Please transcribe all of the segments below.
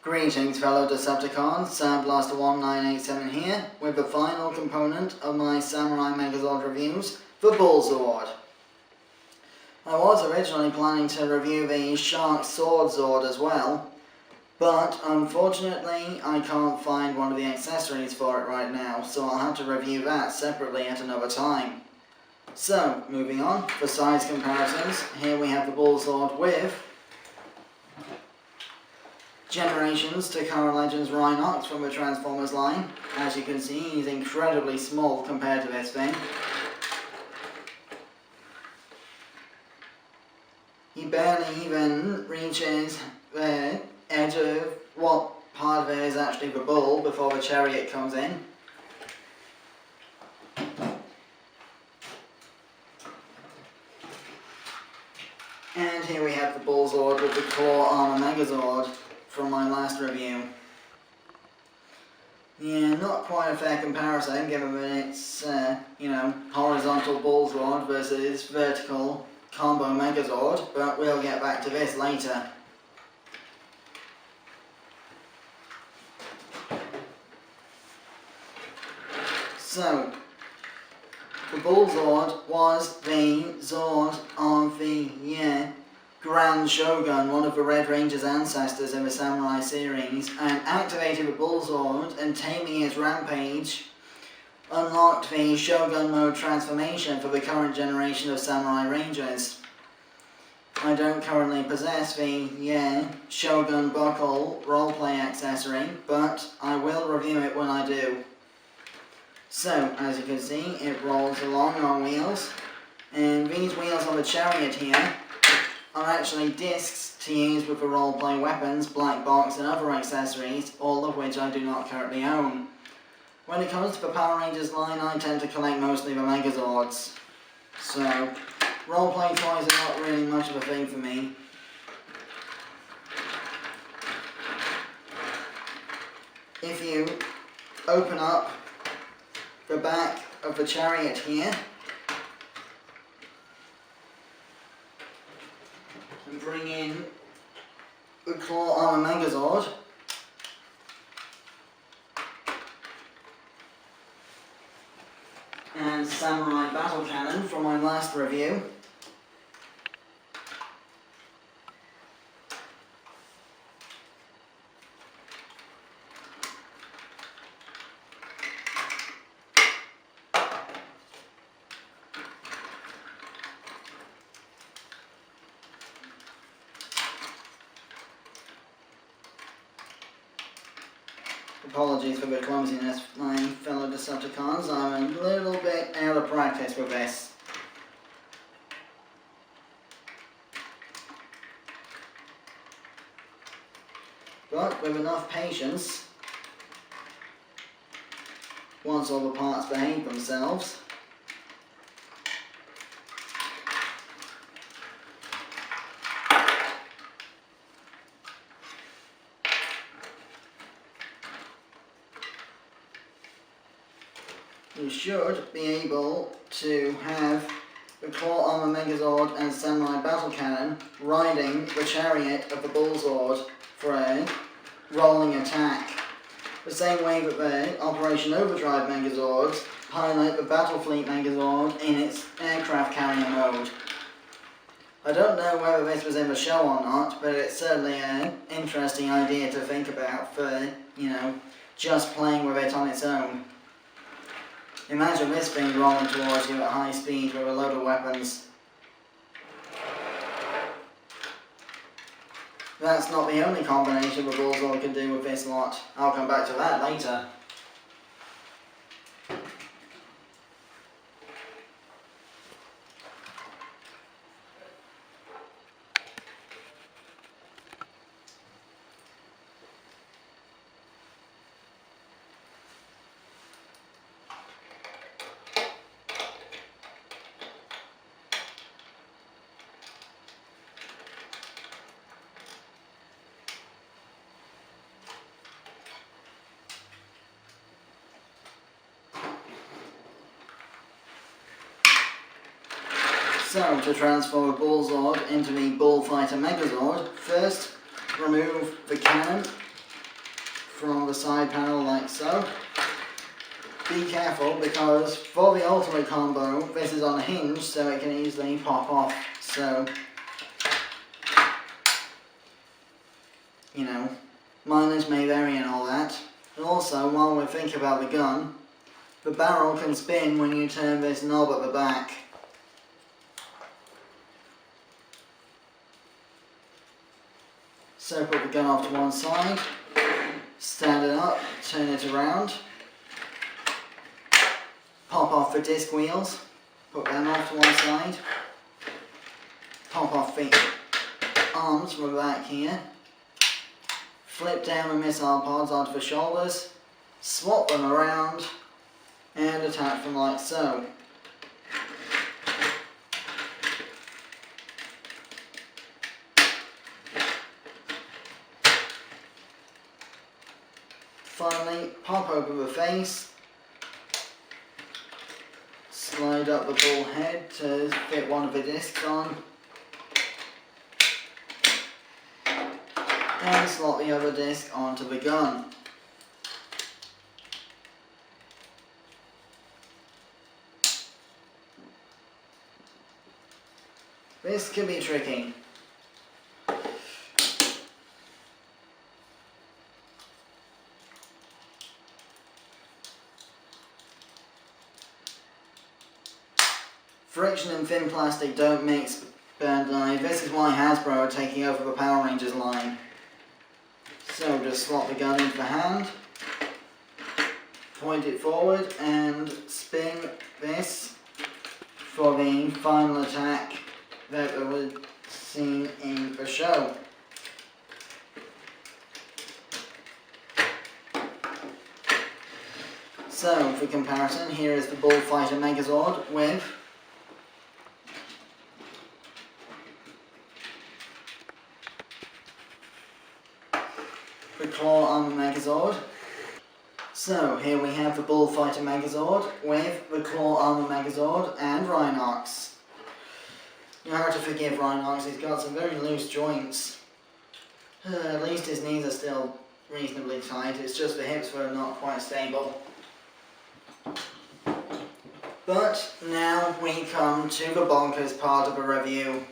Greetings fellow Decepticons, Sandblaster 1987 here, with the final component of my Samurai Megazord reviews, the Bullzord. I was originally planning to review the Shark Sword Zord as well, but unfortunately I can't find one of the accessories for it right now, so I'll have to review that separately at another time. So, moving on, for size comparisons, here we have the Bullzord with Generations to current Legends Rhinox from the Transformers line. As you can see, he's incredibly small compared to this thing. He barely even reaches the edge of what part of it is actually the bull before the chariot comes in. And here we have the Bullzord with the Claw Armor Megazord from my last review. Yeah, not quite a fair comparison given that it's, horizontal Bullzord versus vertical combo Megazord, but we'll get back to this later. So, the Bullzord was the Zord of the Grand Shogun, one of the Red Ranger's ancestors in the Samurai series, and activating the Bullzord and taming his rampage unlocked the Shogun mode transformation for the current generation of Samurai Rangers. I don't currently possess the Shogun Buckle roleplay accessory, but I will review it when I do. So, as you can see, it rolls along on wheels, and these wheels on the chariot here are actually discs to use with the roleplay weapons, black box and other accessories, all of which I do not currently own. When it comes to the Power Rangers line, I tend to collect mostly the Megazords. So, roleplay toys are not really much of a thing for me. If you open up the back of the chariot here, and bring in the Claw Armor Megazord, and Samurai Battle Cannon from my last review. Apologies for the clumsiness, my fellow Decepticons. I'm a little bit out of practice with this. But with enough patience, once all the parts behave themselves, you should be able to have the Claw Armor Megazord and Samurai Battle Cannon riding the chariot of the Bullzord for a rolling attack. The same way that the Operation Overdrive Megazords pilot the Battlefleet Megazord in its aircraft carrier mode. I don't know whether this was in the show or not, but it's certainly an interesting idea to think about for, just playing with it on its own. Imagine this thing rolling towards you at high speed with a load of weapons. That's not the only combination the Bullzord can do with this lot. I'll come back to that later. So, to transform a Bullzord into the Bullfighter Megazord, first remove the cannon from the side panel like so. Be careful because for the ultimate combo, this is on a hinge so it can easily pop off. So, you know, mileage may vary and all that. And also, while we're thinking about the gun, the barrel can spin when you turn this knob at the back. So put the gun off to one side, stand it up, turn it around, pop off the disc wheels, put them off to one side, pop off the arms from the back here, flip down the missile pods onto the shoulders, swap them around and attach them like so. Finally, pop open the face, slide up the ball head to fit one of the discs on, and slot the other disc onto the gun. This can be tricky. Friction and thin plastic don't mix, and this is why Hasbro are taking over the Power Rangers line. So just slot the gun into the hand, point it forward and spin this for the final attack that was seen in the show. So for comparison, here is the Bullfighter Megazord with the Claw Armor Megazord. So here we have the Bullfighter Megazord with the Claw Armor Megazord and Rhinox. You have to forgive Rhinox, he's got some very loose joints. At least his knees are still reasonably tight, it's just the hips that are not quite stable. But now we come to the bonkers part of the review.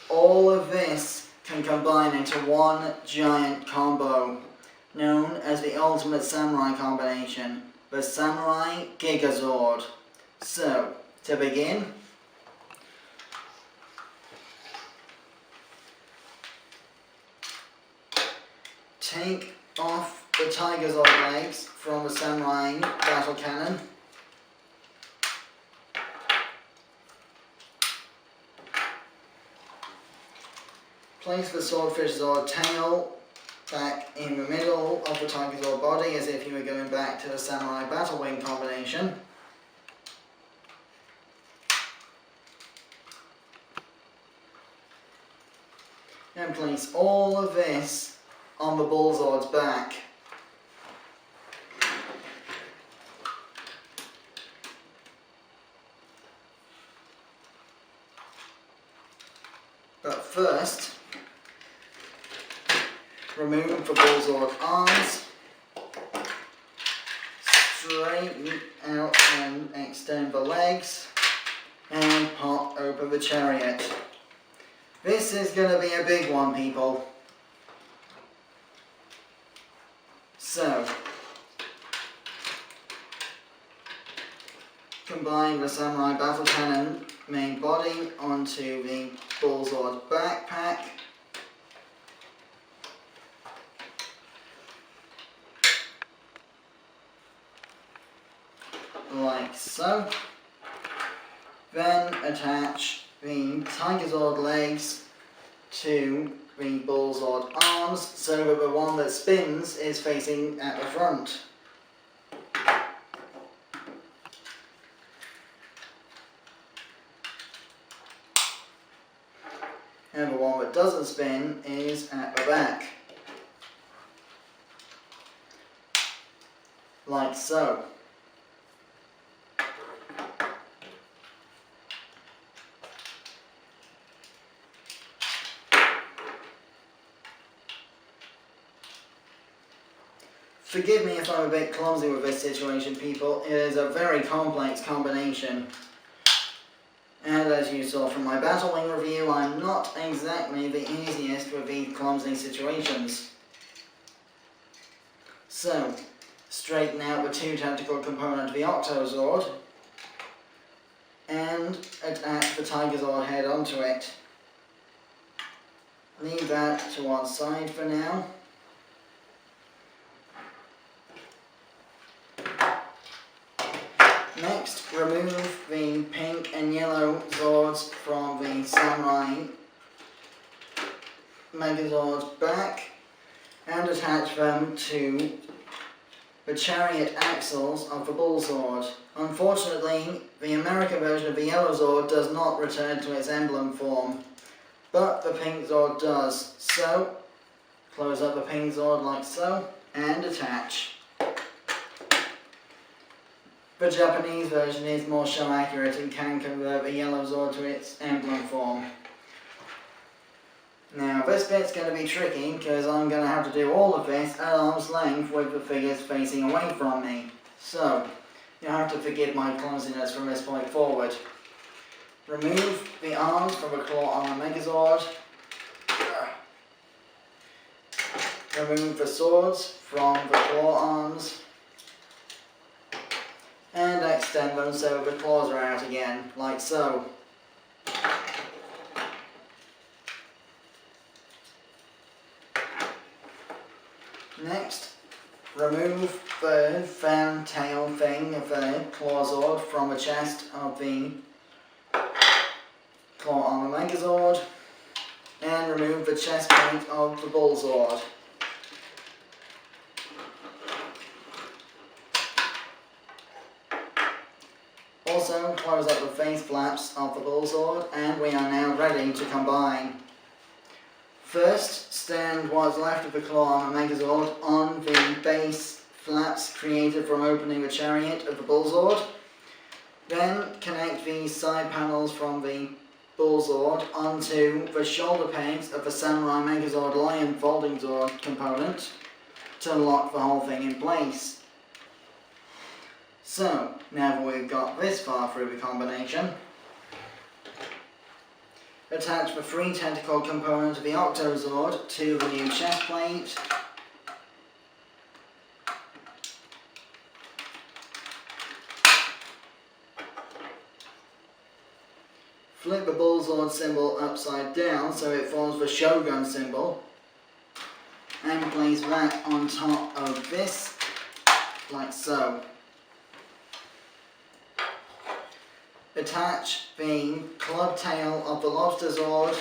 All of this can combine into one giant combo, known as the Ultimate Samurai Combination, the Samurai Gigazord. So, to begin, take off the Tigerzord legs from the Samurai Battle Cannon. Place the Swordfish Zord tail back in the middle of the Tigerzord body as if you were going back to the Samurai Battle Wing combination. And place all of this on the Bullzord's back. But first, remove the Bullzord arms, straighten out and extend the legs, and pop open the chariot. This is going to be a big one, people. So, combine the Samurai Battle Cannon main body onto the Bullzord backpack. Like so. Then attach the Tigerzord legs to the Bullzord arms so that the one that spins is facing at the front. And the one that doesn't spin is at the back. Like so. Forgive me if I'm a bit clumsy with this situation, people. It is a very complex combination. And as you saw from my Battle Wing review, I'm not exactly the easiest with these clumsy situations. So, straighten out the 2 tentacle component of the Octozord and attach the Tigerzord head onto it. Leave that to one side for now. Next, remove the pink and yellow Zords from the Samurai Megazord's back and attach them to the chariot axles of the Bullzord. Unfortunately, the American version of the yellow Zord does not return to its emblem form, but the pink Zord does. So, close up the pink Zord like so, and attach. The Japanese version is more show accurate and can convert the yellow Zord to its emblem form. Now this bit's going to be tricky because I'm going to have to do all of this at arm's length with the figures facing away from me. So, you'll have to forgive my clumsiness from this point forward. Remove the arms from the claw on the Megazord. Remove the swords from the claw arms. And extend them so the claws are out again, like so. Next, remove the fan tail thing of the Clawzord from the chest of the Claw Armor Megazord, and remove the chest plate of the Bullzord. Also, close up the face flaps of the Bullzord, and we are now ready to combine. First, stand what's left of the Claw Armor Megazord on the base flaps created from opening the chariot of the Bullzord. Then, connect the side panels from the Bullzord onto the shoulder pegs of the Samurai Megazord Lion Folding Zord component to lock the whole thing in place. So, now that we've got this far through the combination, attach the 3 tentacle component of the Octozord to the new chest plate. Flip the Bullzord symbol upside down so it forms the Shogun symbol, and place that on top of this, like so. Attach the club tail of the Lobster Zord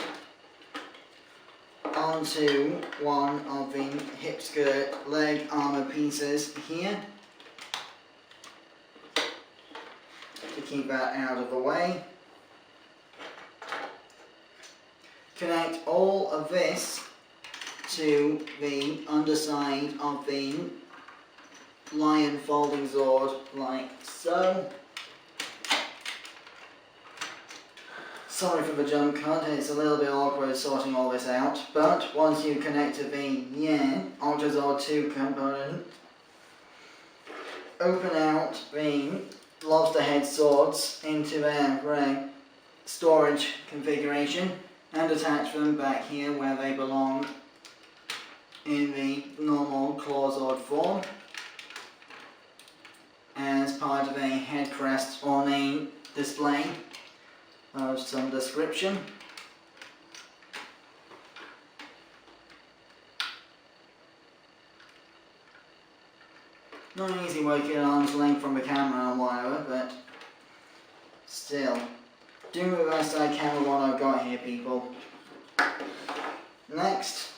onto one of the hip skirt leg armor pieces here to keep that out of the way. Connect all of this to the underside of the Lion Folding Zord like so. Sorry for the jump cut, it's a little bit awkward sorting all this out, but once you connected the Octozord 2 component, open out the lobster head swords into their storage configuration and attach them back here where they belong in the normal Clawzord form as part of a head crest or name display of some description. Not easy working at arm's length from the camera and whatever, but still, doing the best I can with what I've got here, people. Next,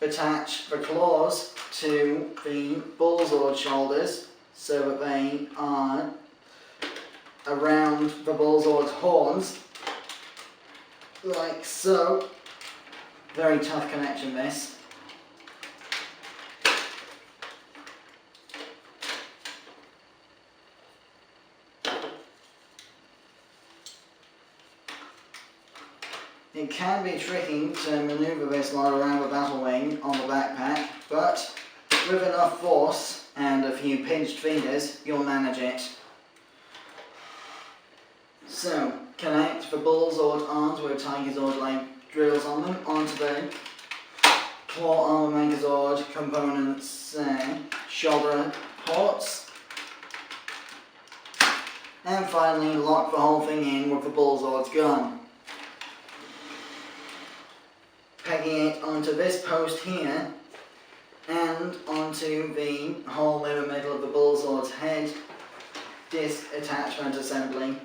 attach the claws to the Bullzord shoulders so that they are around the Bullzord's horns, like so. Very tough connection this. It can be tricky to manoeuvre this lot around the battle wing on the backpack, but with enough force and a few pinched fingers, you'll manage it. So, connect the Bullzord arms with Tigerzord-like drills on them onto the claw armor Megazord components, shoulder ports. And finally, lock the whole thing in with the Bullzord's gun. Pegging it onto this post here, and onto the hole in the middle of the Bullzord's head disc attachment assembly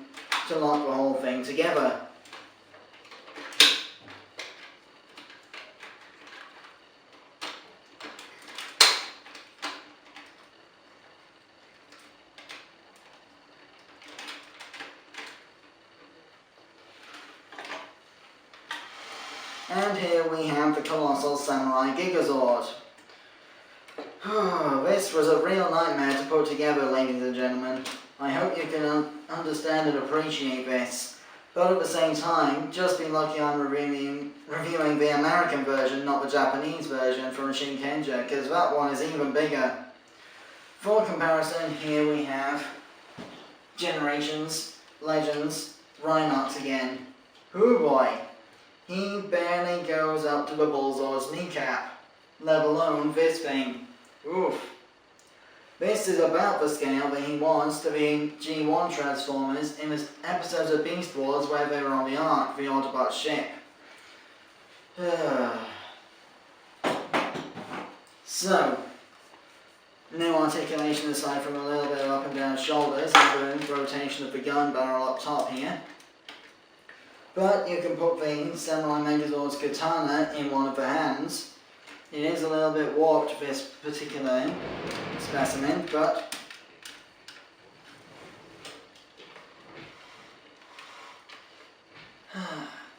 to lock the whole thing together. And here we have the Colossal Samurai Gigazord. This was a real nightmare to put together, ladies and gentlemen. I hope you can understand and appreciate this. But at the same time, just be lucky I'm reviewing the American version, not the Japanese version from Shinkenja, because that one is even bigger. For comparison, here we have Generations, Legends, Rhinox again. Hoo boy! He barely goes up to the Bullzord's kneecap, let alone this thing. Oof. This is about the scale that he was to the G1 Transformers in the episodes of Beast Wars where they were on the Ark, the Autobot ship. So, no articulation aside from a little bit of up and down shoulders and the rotation of the gun barrel up top here. But you can put the Samurai Megazord's katana in one of the hands. It is a little bit warped, this particular specimen, but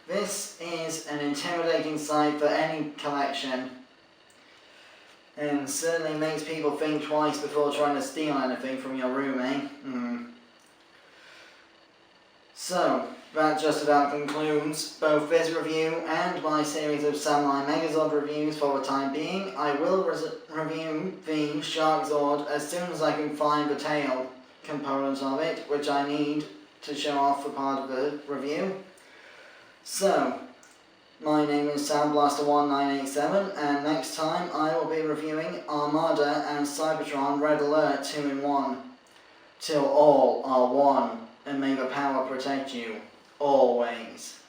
this is an intimidating sight for any collection, and certainly makes people think twice before trying to steal anything from your room, eh? So, that just about concludes both this review and my series of Samurai Megazord reviews for the time being. I will review the Shark Zord as soon as I can find the tail components of it, which I need to show off for part of the review. So, my name is Soundblaster1987, and next time I will be reviewing Armada and Cybertron Red Alert 2-in-1. Till all are one, and may the power protect you always.